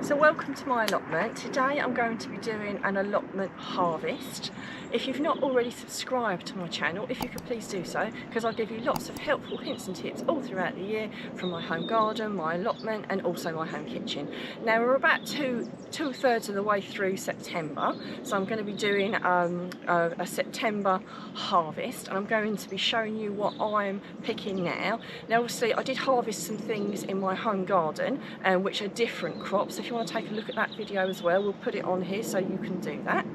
So welcome to my allotment. Today I'm going to be doing an allotment harvest. If you've not already subscribed to my channel, if you could please do so, because I'll give you lots of helpful hints and tips all throughout the year from my home garden, my allotment and also my home kitchen. Now we're about two-thirds of the way through September, so I'm going to be doing a September harvest, and I'm going to be showing you what I'm picking now. Now obviously I did harvest some things in my home garden which are different crops. If you want to take a look at that video as well, we'll put it on here so you can do that.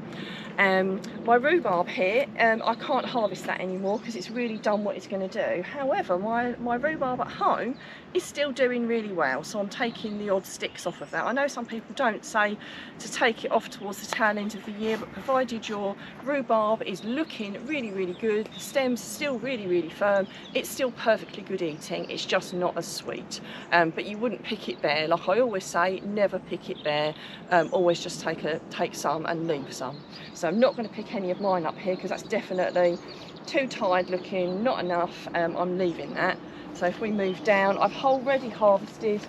My rhubarb here, I can't harvest that anymore because it's really done what it's going to do. However, my rhubarb at home is still doing really well, so I'm taking the odd sticks off of that. I know some people don't say to take it off towards the tail end of the year, but provided your rhubarb is looking really, really good, the stem's still really, really firm, it's still perfectly good eating, it's just not as sweet. But you wouldn't pick it bare. Like I always say, never pick it bare. Always just take some and leave some. So I'm not going to pick any of mine up here because that's definitely too tired looking, not enough. I'm leaving that. So if we move down, I've already harvested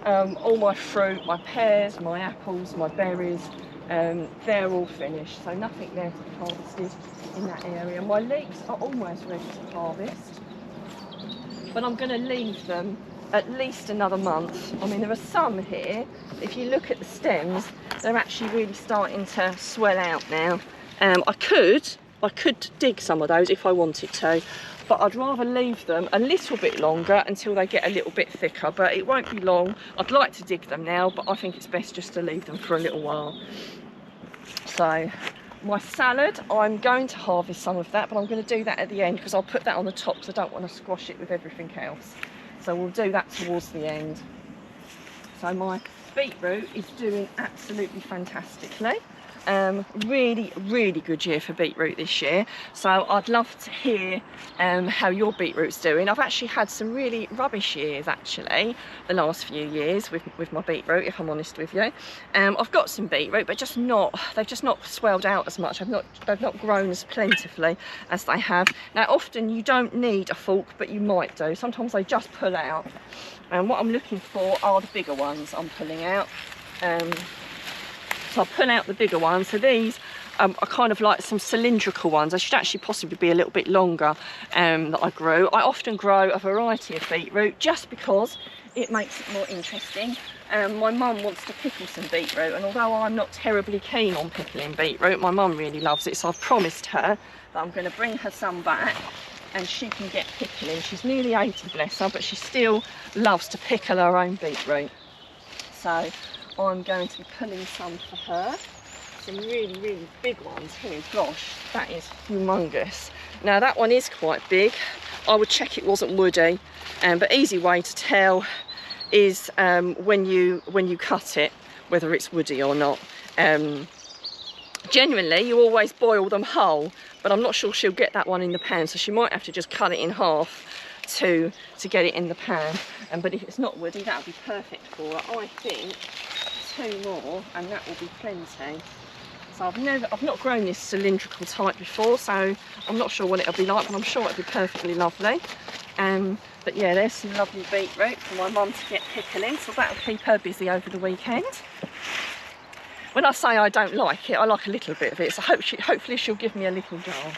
all my fruit, my pears, my apples, my berries. They're all finished, so nothing there to be harvested in that area. My leeks are almost ready to harvest, but I'm going to leave them at least another month. I mean, there are some here, if you look at the stems, they're actually really starting to swell out now. I could dig some of those if I wanted to, but I'd rather leave them a little bit longer until they get a little bit thicker, but it won't be long. I'd like to dig them now, but I think it's best just to leave them for a little while. So my salad, I'm going to harvest some of that, but I'm going to do that at the end because I'll put that on the top because I don't want to squash it with everything else. So we'll do that towards the end. So my beetroot is doing absolutely fantastically. Really, really good year for beetroot this year. So I'd love to hear how your beetroot's doing. I've actually had some really rubbish years actually the last few years with my beetroot, if I'm honest with you. I've got some beetroot, but they've just not swelled out as much. They've not grown as plentifully as they have. Now often you don't need a fork, but you might do. Sometimes they just pull out. And what I'm looking for are the bigger ones I'm pulling out. So I'll pull out the bigger ones. So these are kind of like some cylindrical ones. They should actually possibly be a little bit longer that I grew. I often grow a variety of beetroot just because it makes it more interesting. My mum wants to pickle some beetroot, and although I'm not terribly keen on pickling beetroot, my mum really loves it, so I've promised her that I'm going to bring her some back and she can get pickling. She's nearly 80, bless her, but she still loves to pickle her own beetroot. So I'm going to be pulling some for her. Some really, really big ones here. Gosh, that is humongous. Now that one is quite big. I would check it wasn't woody, but easy way to tell is when you cut it whether it's woody or not. Genuinely you always boil them whole, but I'm not sure she'll get that one in the pan, so she might have to just cut it in half to get it in the pan. But if it's not woody, that'll be perfect for her. I think 2 more and that will be plenty. So I've not grown this cylindrical type before, so I'm not sure what it'll be like, but I'm sure it'll be perfectly lovely. But yeah, there's some lovely beetroot for my mum to get pickling, so that'll keep her busy over the weekend. When I say I don't like it, I like a little bit of it, so hopefully she'll give me a little jar.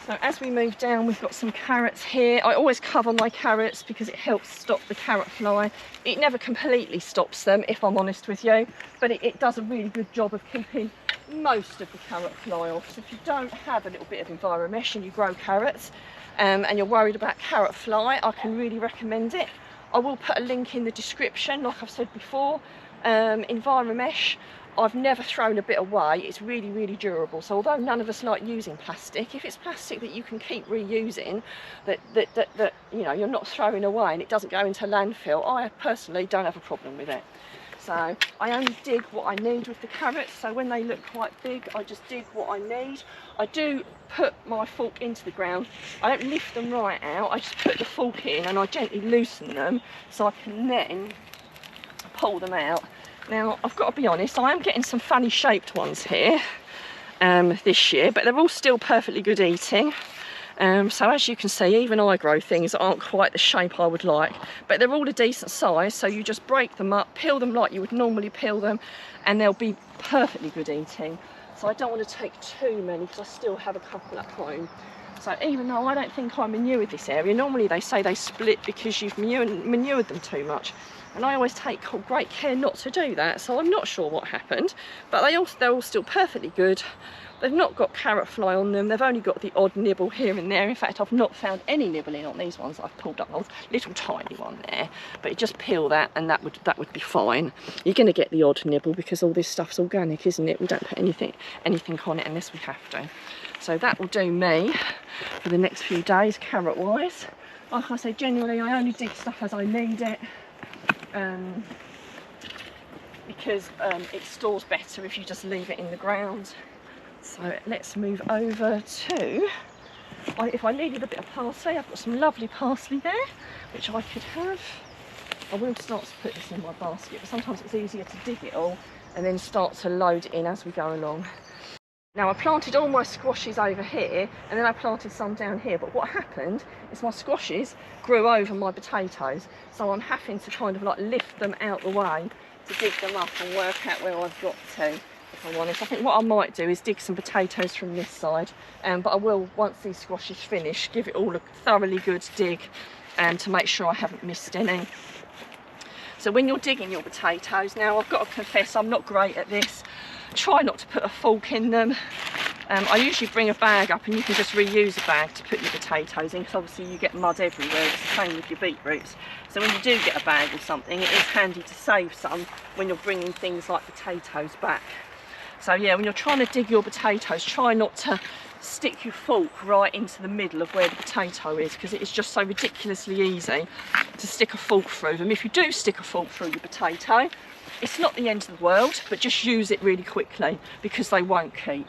So as we move down, we've got some carrots here. I always cover my carrots because it helps stop the carrot fly. It never completely stops them, if I'm honest with you, but it does a really good job of keeping most of the carrot fly off. So if you don't have a little bit of Enviromesh and you grow carrots and you're worried about carrot fly, I can really recommend it. I will put a link in the description, like I've said before. Enviromesh, I've never thrown a bit away. It's really, really durable. So although none of us like using plastic, if it's plastic that you can keep reusing, that you know you're not throwing away and it doesn't go into landfill, I personally don't have a problem with it. So I only dig what I need with the carrots. So when they look quite big, I just dig what I need. I do put my fork into the ground. I don't lift them right out. I just put the fork in and I gently loosen them so I can then pull them out. Now I've got to be honest, I am getting some funny shaped ones here this year, but they're all still perfectly good eating. So as you can see, even I grow things that aren't quite the shape I would like, but they're all a decent size, so you just break them up, peel them like you would normally peel them, and they'll be perfectly good eating. So I don't want to take too many because I still have a couple at home. So even though I don't think I manured this area, normally they say they split because you've manured them too much. And I always take great care not to do that, so I'm not sure what happened. But they're all still perfectly good. They've not got carrot fly on them, they've only got the odd nibble here and there. In fact, I've not found any nibbling on these ones that I've pulled up. A little tiny one there, but you just peel that and that would be fine. You're going to get the odd nibble because all this stuff's organic, isn't it? We don't put anything on it unless we have to. So that will do me for the next few days, carrot wise. Like I say, generally I only dig stuff as I need it, because it stores better if you just leave it in the ground. So let's move over to, if I needed a bit of parsley, I've got some lovely parsley there, which I could have. I will start to put this in my basket, but sometimes it's easier to dig it all and then start to load it in as we go along. Now I planted all my squashes over here and then I planted some down here, but what happened is my squashes grew over my potatoes, so I'm having to kind of like lift them out the way to dig them up and work out where I've got to. If I'm honest, I think what I might do is dig some potatoes from this side, but I will, once these squashes finish, give it all a thoroughly good dig to make sure I haven't missed any. So when you're digging your potatoes, now I've got to confess I'm not great at this. Try not to put a fork in them. I usually bring a bag up and you can just reuse a bag to put your potatoes in, because obviously you get mud everywhere. It's the same with your beetroots. So when you do get a bag or something, it is handy to save some when you're bringing things like potatoes back. So yeah, when you're trying to dig your potatoes, try not to stick your fork right into the middle of where the potato is, because it is just so ridiculously easy to stick a fork through them. If you do stick a fork through your potato, it's not the end of the world, but just use it really quickly because they won't keep.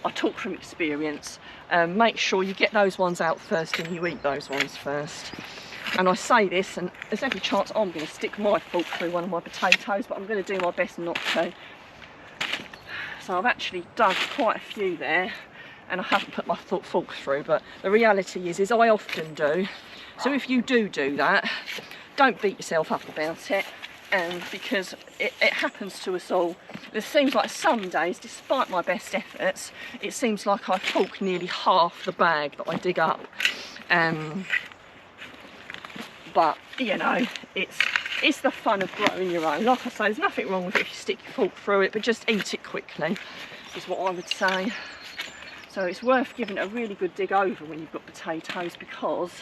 I talk from experience. Make sure you get those ones out first and you eat those ones first. And I say this, and there's every chance I'm going to stick my fork through one of my potatoes, but I'm going to do my best not to. So I've actually dug quite a few there and I haven't put my fork through, but the reality is I often do. So if you do that, don't beat yourself up about it, because it happens to us all. It seems like some days, despite my best efforts, it seems like I fork nearly half the bag that I dig up. But you know, it's the fun of growing your own. Like I say, there's nothing wrong with it if you stick your fork through it, but just eat it quickly is what I would say. So it's worth giving it a really good dig over when you've got potatoes, because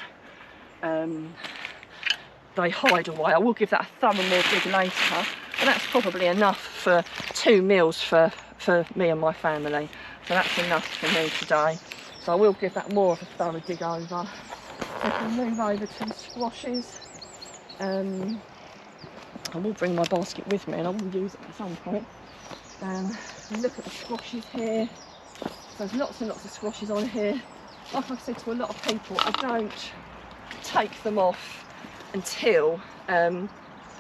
they hide away. I will give that a thorough more dig later, but that's probably enough for 2 meals for me and my family. So that's enough for me today. So I will give that more of a thorough dig over. So if we move over to the squashes, I will bring my basket with me and I will use it at some point. Look at the squashes here. So there's lots and lots of squashes on here. Like I've said to a lot of people, I don't take them off until the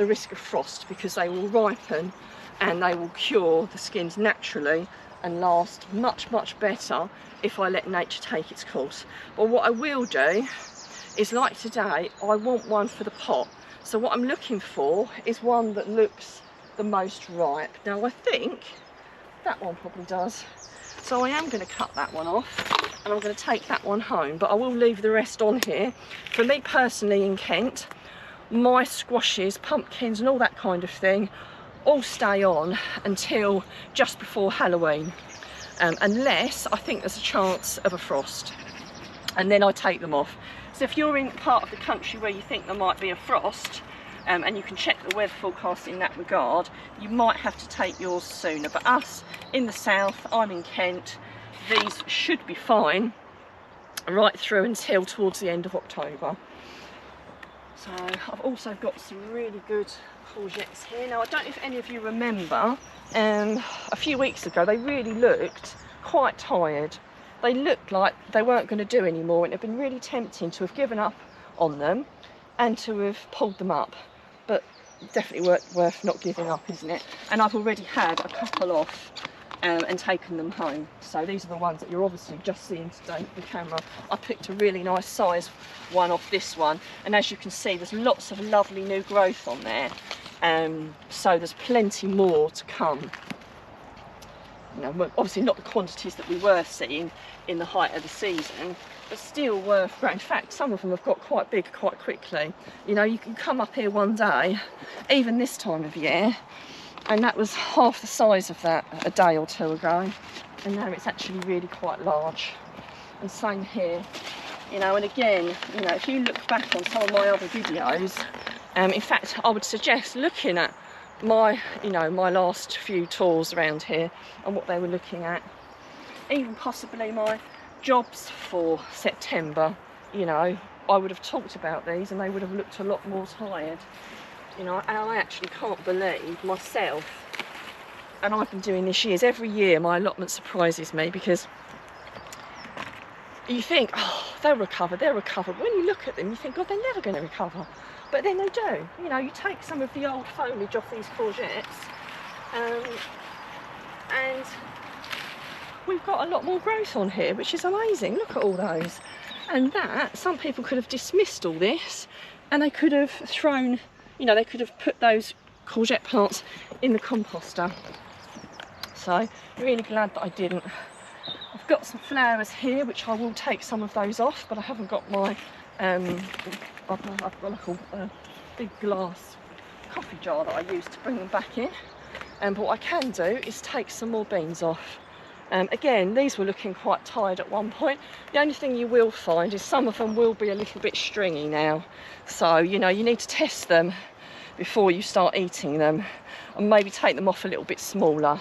risk of frost, because they will ripen and they will cure the skins naturally and last much better if I let nature take its course. But what I will do is, like today, I want one for the pot. So what I'm looking for is one that looks the most ripe. Now I think that one probably does. So I am going to cut that one off and I'm going to take that one home, but I will leave the rest on here. For me personally in Kent, my squashes, pumpkins and all that kind of thing all stay on until just before Halloween, unless I think there's a chance of a frost, and then I take them off. So if you're in part of the country where you think there might be a frost, and you can check the weather forecast in that regard, you might have to take yours sooner. But us in the south, I'm in Kent, these should be fine right through until towards the end of October. So I've also got some really good courgettes here. Now I don't know if any of you remember, a few weeks ago they really looked quite tired. They looked like they weren't going to do anymore, and it had been really tempting to have given up on them and to have pulled them up. But definitely worth not giving up, isn't it? And I've already had a couple off and taken them home. So these are the ones that you're obviously just seeing today with the camera. I picked a really nice size one off this one, and as you can see, there's lots of lovely new growth on there. So there's plenty more to come. You know, obviously not the quantities that we were seeing in the height of the season, but still worth growing. In fact, some of them have got quite big quite quickly. You know, you can come up here one day, even this time of year, and that was half the size of that a day or two ago, and now it's actually really quite large. And same here, you know. And again, you know, if you look back on some of my other videos, in fact, I would suggest looking at my, you know, my last few tours around here and what they were looking at, even possibly my jobs for September. You know, I would have talked about these and they would have looked a lot more tired. You know, and I actually can't believe myself, and I've been doing this years, every year my allotment surprises me, because you think, oh, they'll recover, they'll recover. But when you look at them, you think, God, they're never going to recover. But then they do. You know, you take some of the old foliage off these courgettes, and we've got a lot more growth on here, which is amazing. Look at all those. And that, some people could have dismissed all this, and they could have thrown, you know, they could have put those courgette plants in the composter. So, really glad that I didn't. I've got some flowers here, which I will take some of those off, but I haven't got my, I've got like a big glass coffee jar that I use to bring them back in. But what I can do is take some more beans off. Again, these were looking quite tired at one point. The only thing you will find is some of them will be a little bit stringy now. So, you know, you need to test them before you start eating them, and maybe take them off a little bit smaller.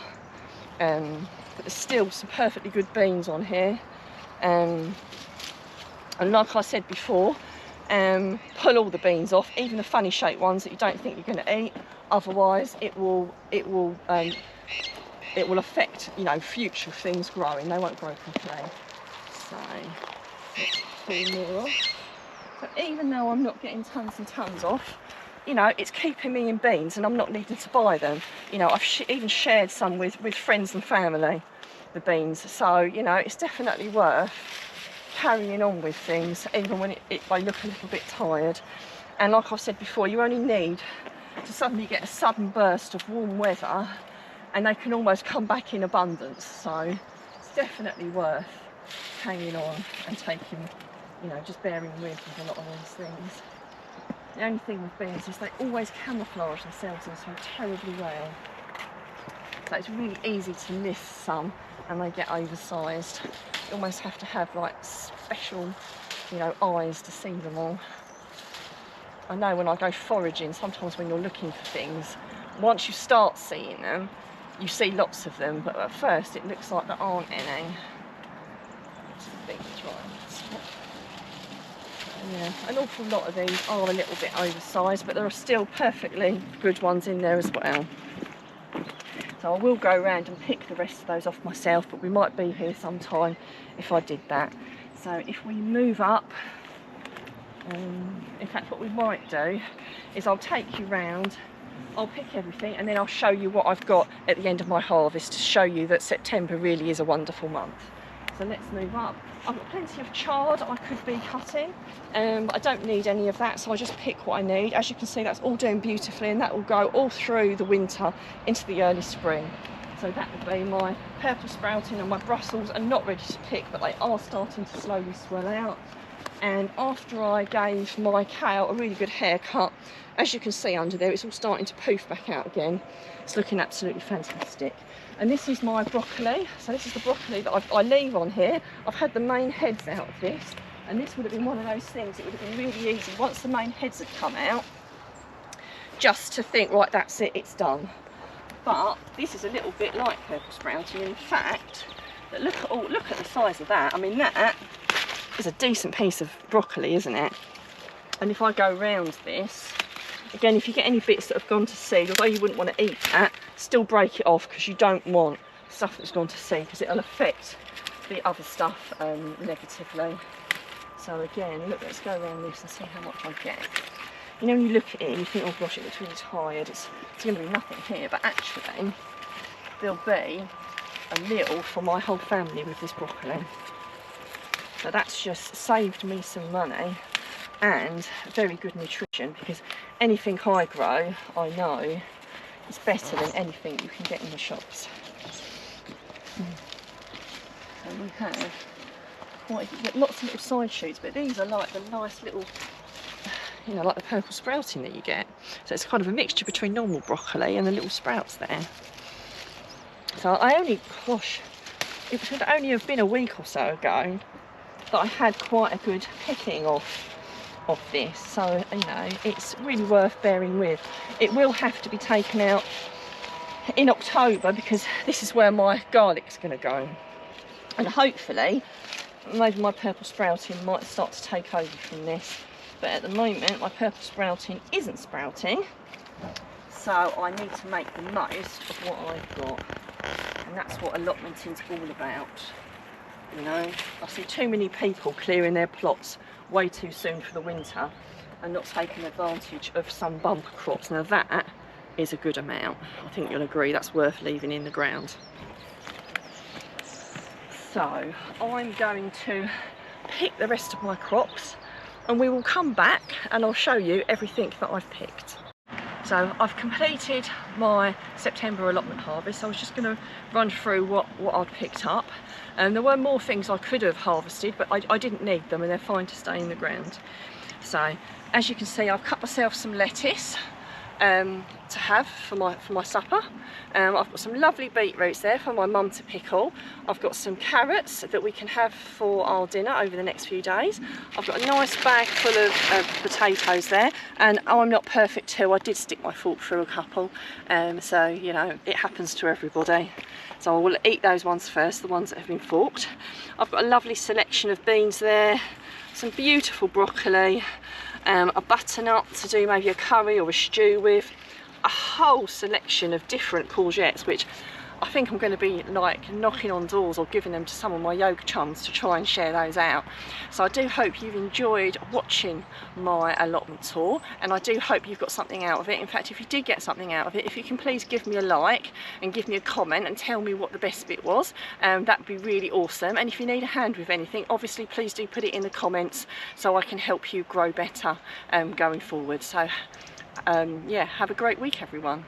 But there's still some perfectly good beans on here. And like I said before, pull all the beans off, even the funny shaped ones that you don't think you're going to eat. Otherwise, it will affect, you know, future things growing. They won't grow properly. So let's pull more off. So even though I'm not getting tons and tons off, you know, it's keeping me in beans, and I'm not needing to buy them. You know, I've even shared some with friends and family, the beans. So, you know, it's definitely worth carrying on with things, even when they look a little bit tired. And like I've said before, you only need to suddenly get a sudden burst of warm weather, and they can almost come back in abundance. So it's definitely worth hanging on and taking, you know, just bearing with a lot of these things. The only thing with beans is they always camouflage themselves in so terribly well. So it's really easy to miss some, and they get oversized. You almost have to have like special, you know, eyes to see them all. I know when I go foraging, sometimes when you're looking for things, once you start seeing them, you see lots of them, but at first it looks like there aren't any. It's a big dry spot. Yeah, an awful lot of these are a little bit oversized, but there are still perfectly good ones in there as well. So I will go around and pick the rest of those off myself, but we might be here sometime if I did that. So if we move up, in fact what we might do is I'll take you round, I'll pick everything, and then I'll show you what I've got at the end of my harvest to show you that September really is a wonderful month. So let's move up. I've got plenty of chard I could be cutting, but I don't need any of that, so I just pick what I need. As you can see, that's all doing beautifully, and that will go all through the winter into the early spring. So that will be my purple sprouting, and my Brussels are not ready to pick, but they are starting to slowly swell out. And after I gave my kale a really good haircut, as you can see under there, it's all starting to poof back out again. It's looking absolutely fantastic. And this is my broccoli. So this is the broccoli that I leave on here. I've had the main heads out of this, and this would have been one of those things, it would have been really easy once the main heads had come out, just to think, right, that's it, it's done. But this is a little bit like purple sprouting. In fact, look at the size of that. I mean, that is a decent piece of broccoli, isn't it? And if I go round this, again, if you get any bits that have gone to seed, although you wouldn't want to eat that, still break it off, because you don't want stuff that's gone to seed, because it'll affect the other stuff negatively. So again, look, let's go around this and see how much I get. You know, when you look at it, you think, oh gosh, it looks really tired. It's going to be nothing here, but actually, there'll be a meal for my whole family with this broccoli. So that's just saved me some money and very good nutrition, because anything I grow, I know, is better than anything you can get in the shops. And we have lots of little side shoots, but these are like the nice little, you know, like the purple sprouting that you get. So it's kind of a mixture between normal broccoli and the little sprouts there. So I only, gosh, it should only have been a week or so ago that I had quite a good picking of this. So, you know, it's really worth bearing with. It will have to be taken out in October, because this is where my garlic's going to go. And hopefully, maybe my purple sprouting might start to take over from this. But at the moment, my purple sprouting isn't sprouting. So I need to make the most of what I've got. And that's what allotmenting's all about. You know, I see too many people clearing their plots way too soon for the winter and not taking advantage of some bumper crops. Now that is a good amount. I think you'll agree that's worth leaving in the ground. So I'm going to pick the rest of my crops and we will come back and I'll show you everything that I've picked. So I've completed my September allotment harvest. I was just going to run through what I'd picked up, and there were more things I could have harvested, but I didn't need them and they're fine to stay in the ground. So as you can see, I've cut myself some lettuce to have for my supper. I've got some lovely beetroots there for my mum to pickle. I've got some carrots that we can have for our dinner over the next few days. I've got a nice bag full of potatoes there, and I'm not perfect too, I did stick my fork through a couple, so you know, it happens to everybody. So I will eat those ones first, the ones that have been forked. I've got a lovely selection of beans there, some beautiful broccoli, a butternut to do maybe a curry or a stew with, a whole selection of different courgettes, which I think I'm going to be like knocking on doors or giving them to some of my yoga chums to try and share those out. So I do hope you've enjoyed watching my allotment tour, and I do hope you've got something out of it. In fact, if you did get something out of it, if you can please give me a like and give me a comment and tell me what the best bit was, that would be really awesome. And if you need a hand with anything, obviously please do put it in the comments so I can help you grow better going forward. So yeah, have a great week everyone.